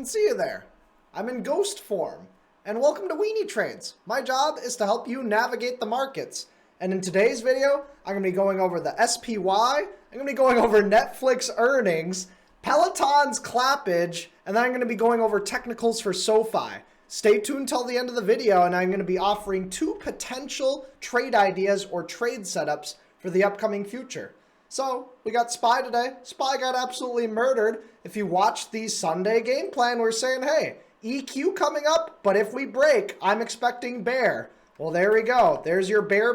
didn't see you there. I'm in ghost form. And welcome to Weenie Trades. My job is to help you navigate the markets. And in today's video, I'm going to be going over the SPY, I'm going to be going over Netflix earnings, Peloton's clappage, and then I'm going to be going over technicals for SoFi. Stay tuned till the end of the video, and I'm going to be offering 2 potential trade ideas or trade setups for the upcoming future. So, we got SPY today. SPY got absolutely murdered. If you watched the Sunday game plan, we're saying, hey, EQ coming up, but if we break, I'm expecting bear. Well, there we go. There's your bear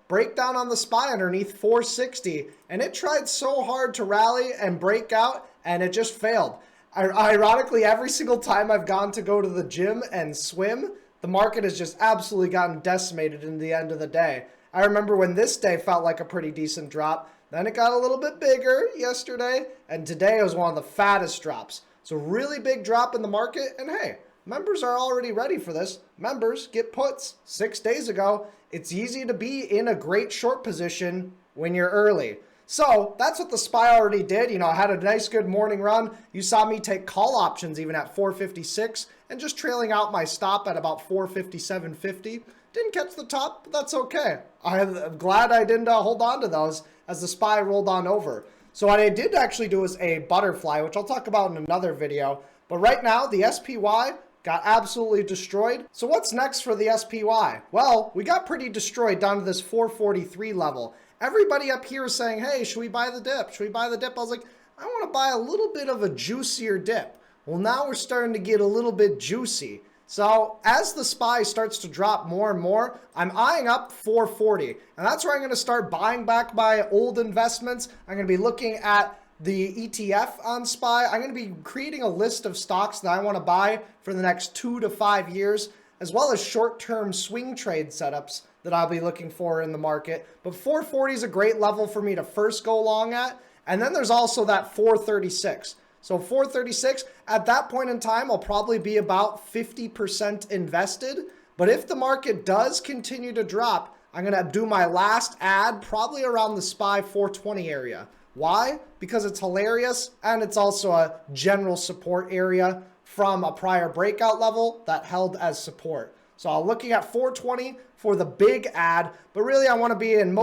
breakdown on the SPY underneath 460, and it tried so hard to rally and break out, and it just failed. Ironically, every single time I've gone to go to the gym and swim, the market has just absolutely gotten decimated in the end of the day. I remember when this day felt like a pretty decent drop. Then it got a little bit bigger yesterday, and today was one of the fattest drops. So really big drop in the market, and hey, members are already ready for this. Members get puts 6 days ago. It's easy to be in a great short position when you're early. So that's what the SPY already did. You know, I had a nice good morning run. You saw me take call options even at 456 and just trailing out my stop at about 457.50. Didn't catch the top, but that's okay. I'm glad I didn't hold on to those as the SPY rolled on over. So what I did actually do is a butterfly, which I'll talk about in another video. But right now, the SPY got absolutely destroyed. So what's next for the SPY? Well, we got pretty destroyed down to this 443 level. Everybody up here is saying, hey, should we buy the dip? Should we buy the dip? I was like, I want to buy a little bit of a juicier dip. Well, now we're starting to get a little bit juicy. So as the SPY starts to drop more and more, I'm eyeing up 440. And that's where I'm going to start buying back my old investments. I'm going to be looking at the ETF on SPY. I'm going to be creating a list of stocks that I want to buy for the next 2 to 5 years, as well as short-term swing trade setups that I'll be looking for in the market. But 440 is a great level for me to first go long at. And then there's also that 436. So 436, at that point in time, I'll probably be about 50% invested. But if the market does continue to drop, I'm going to do my last ad probably around the SPY 420 area. Why? Because it's hilarious, and it's also a general support area from a prior breakout level that held as support. So I'm looking at 420 for the big ad, but really I want to be in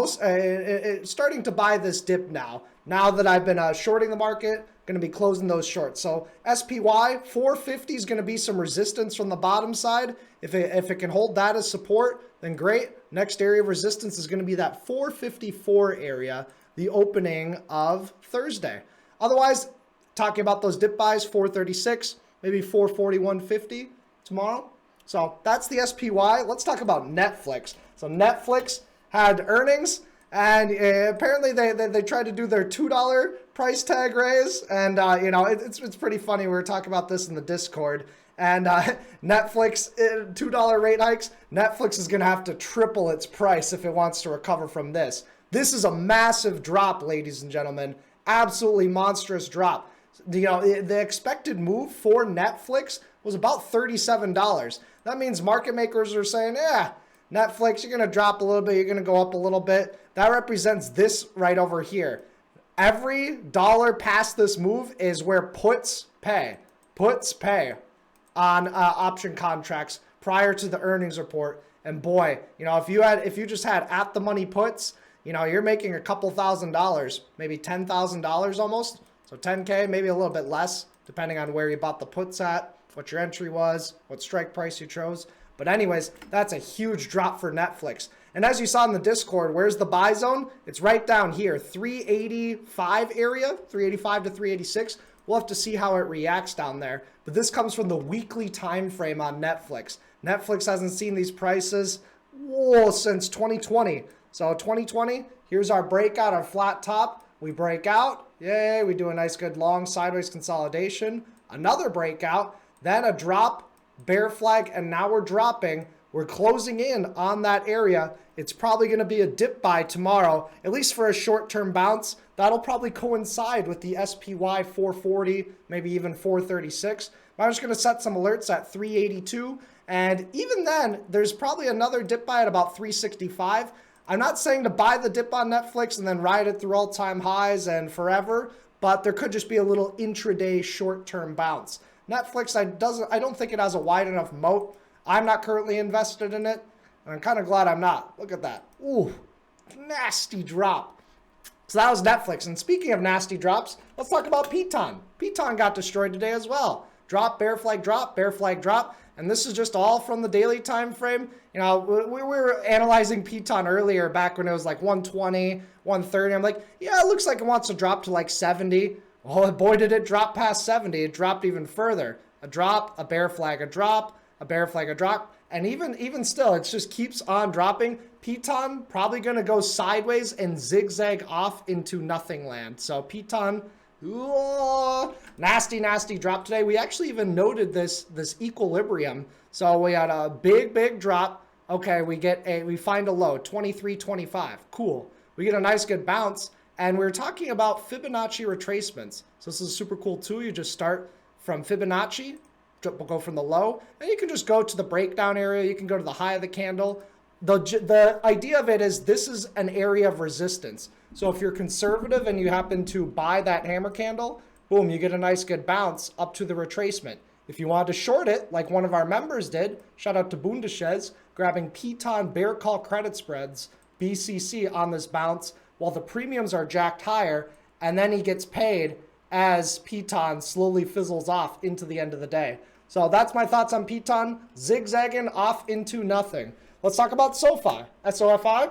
starting to buy this dip now. Now that I've been shorting the market, going to be closing those shorts. So SPY 450 is going to be some resistance from the bottom side. If it can hold that as support, then great. Next area of resistance is going to be that 454 area, the opening of Thursday. Otherwise, talking about those dip buys, 436, maybe 441.50 tomorrow. So that's the SPY. Let's talk about Netflix. So Netflix had earnings, and apparently they tried to do their $2 price tag raise. And, you know, it's pretty funny. We were talking about this in the Discord. And Netflix, $2 rate hikes, Netflix is going to have to triple its price if it wants to recover from this. This is a massive drop, ladies and gentlemen. Absolutely monstrous drop. You know, the expected move for Netflix was about $37. That means market makers are saying, yeah, Netflix, you're going to drop a little bit, you're going to go up a little bit. That represents this right over here. Every dollar past this move is where puts pay. Puts pay on option contracts prior to the earnings report. And boy, you know, if you just had at the money puts, you know, you're making a couple $1,000s, maybe $10,000 almost. So 10K, maybe a little bit less, depending on where you bought the puts at, what your entry was, what strike price you chose. But anyways, that's a huge drop for Netflix. And as you saw in the Discord, where's the buy zone? It's right down here, 385 area, 385 to 386. We'll have to see how it reacts down there. But this comes from the weekly time frame on Netflix. Netflix hasn't seen these prices since 2020. So 2020, here's our breakout, our flat top. We break out. Yay, we do a nice good long sideways consolidation. Another breakout, then a drop, bear flag, and now we're dropping. We're closing in on that area. It's probably going to be a dip buy tomorrow, at least for a short-term bounce. That'll probably coincide with the SPY 440, maybe even 436. But I'm just going to set some alerts at 382. And even then, there's probably another dip buy at about 365. I'm not saying to buy the dip on Netflix and then ride it through all-time highs and forever, but there could just be a little intraday short-term bounce. Netflix, I don't think it has a wide enough moat. I'm not currently invested in it, and I'm kind of glad I'm not. Look at that. Ooh, nasty drop. So that was Netflix. And speaking of nasty drops, let's talk about Peloton. Peloton got destroyed today as well. Drop, bear flag, drop, bear flag, drop. And this is just all from the daily time frame. You know, we were analyzing Peloton earlier back when it was like 120, 130. I'm like, yeah, it looks like it wants to drop to like 70. Well, boy, did it drop past 70. It dropped even further. A drop, a bear flag, a drop, a bear flag, a drop. And even still, it just keeps on dropping. Peloton probably going to go sideways and zigzag off into nothing land. So Peloton, nasty, nasty drop today. We actually even noted this equilibrium. So we had a big drop. Okay, we find a low, 23.25. Cool. We get a nice good bounce. And we're talking about Fibonacci retracements. So this is super cool too. You just start from Fibonacci, we'll go from the low, and you can just go to the breakdown area. You can go to the high of the candle. The idea of it is this is an area of resistance. So if you're conservative and you happen to buy that hammer candle, boom, you get a nice good bounce up to the retracement. If you wanted to short it, like one of our members did, shout out to Bundesches, grabbing Peloton bear call credit spreads, BCC on this bounce, while the premiums are jacked higher, and then he gets paid as Peloton slowly fizzles off into the end of the day. So that's my thoughts on Peloton, zigzagging off into nothing. Let's talk about SoFi, SOFI.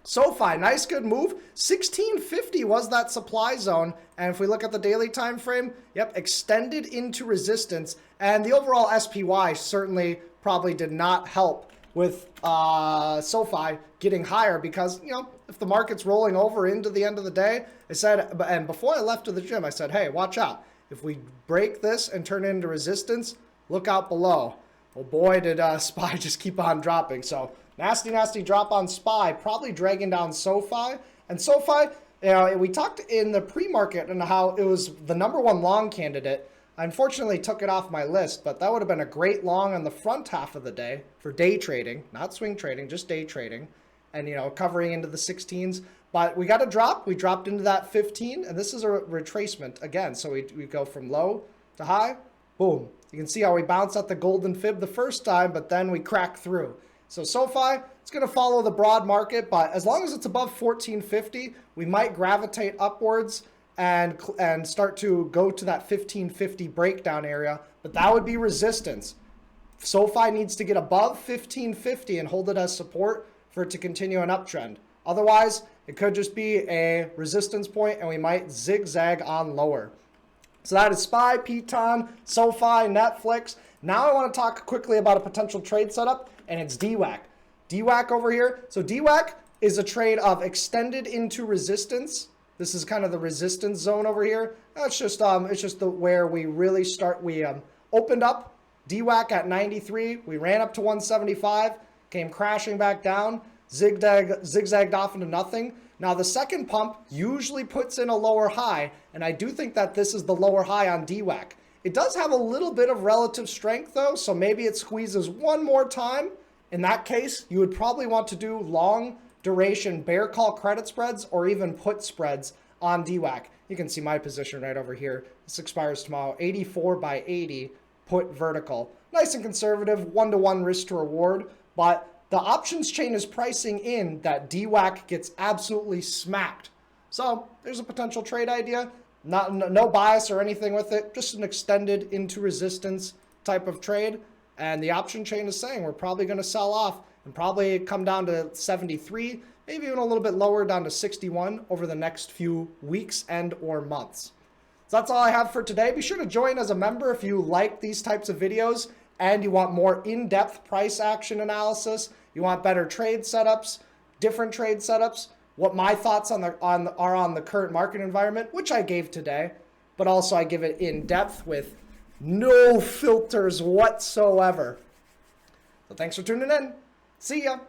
SoFi, nice good move. 1650 was that supply zone. And if we look at the daily time frame, yep, extended into resistance. And the overall SPY certainly probably did not help with SoFi getting higher because, you know, if the market's rolling over into the end of the day, I said, and before I left to the gym, I said, hey, watch out. If we break this and turn it into resistance, look out below. Well, boy, did SPY just keep on dropping. So nasty, nasty drop on SPY, probably dragging down SoFi. And SoFi, you know, we talked in the pre-market and how it was the #1 long candidate. I unfortunately took it off my list, but that would have been a great long on the front half of the day for day trading, not swing trading, just day trading, and, you know, covering into the 16s. But we got a drop. We dropped into that 15, and this is a retracement again. So we go from low to high, boom. You can see how we bounced at the golden fib the first time, but then we crack through. So SoFi, it's going to follow the broad market, but as long as it's above 1450, we might gravitate upwards and start to go to that 1550 breakdown area, but that would be resistance. SoFi needs to get above 1550 and hold it as support for it to continue an uptrend. Otherwise, it could just be a resistance point and we might zigzag on lower. So that is SPY, Peloton, SoFi, Netflix. Now I want to talk quickly about a potential trade setup, and it's DWAC. DWAC over here. So DWAC is a trade of extended into resistance. This is kind of the resistance zone over here. That's just it's just where we really start. We opened up DWAC at 93. We ran up to 175, came crashing back down, zigzagged off into nothing. Now the second pump usually puts in a lower high, and I do think that this is the lower high on DWAC. It does have a little bit of relative strength though, so maybe it squeezes one more time. In that case, you would probably want to do long duration bear call credit spreads or even put spreads on DWAC. You can see my position right over here. This expires tomorrow, 84 by 80 put vertical. Nice and conservative, 1-to-1 risk to reward, but the options chain is pricing in that DWAC gets absolutely smacked. So there's a potential trade idea. No bias or anything with it, just an extended into resistance type of trade. And the option chain is saying we're probably going to sell off and probably come down to 73, maybe even a little bit lower down to 61 over the next few weeks and or months. So that's all I have for today. Be sure to join as a member if you like these types of videos and you want more in-depth price action analysis. You want better trade setups, different trade setups, what my thoughts are on the current market environment, which I gave today, but also I give it in depth with no filters whatsoever. So thanks for tuning in. See ya.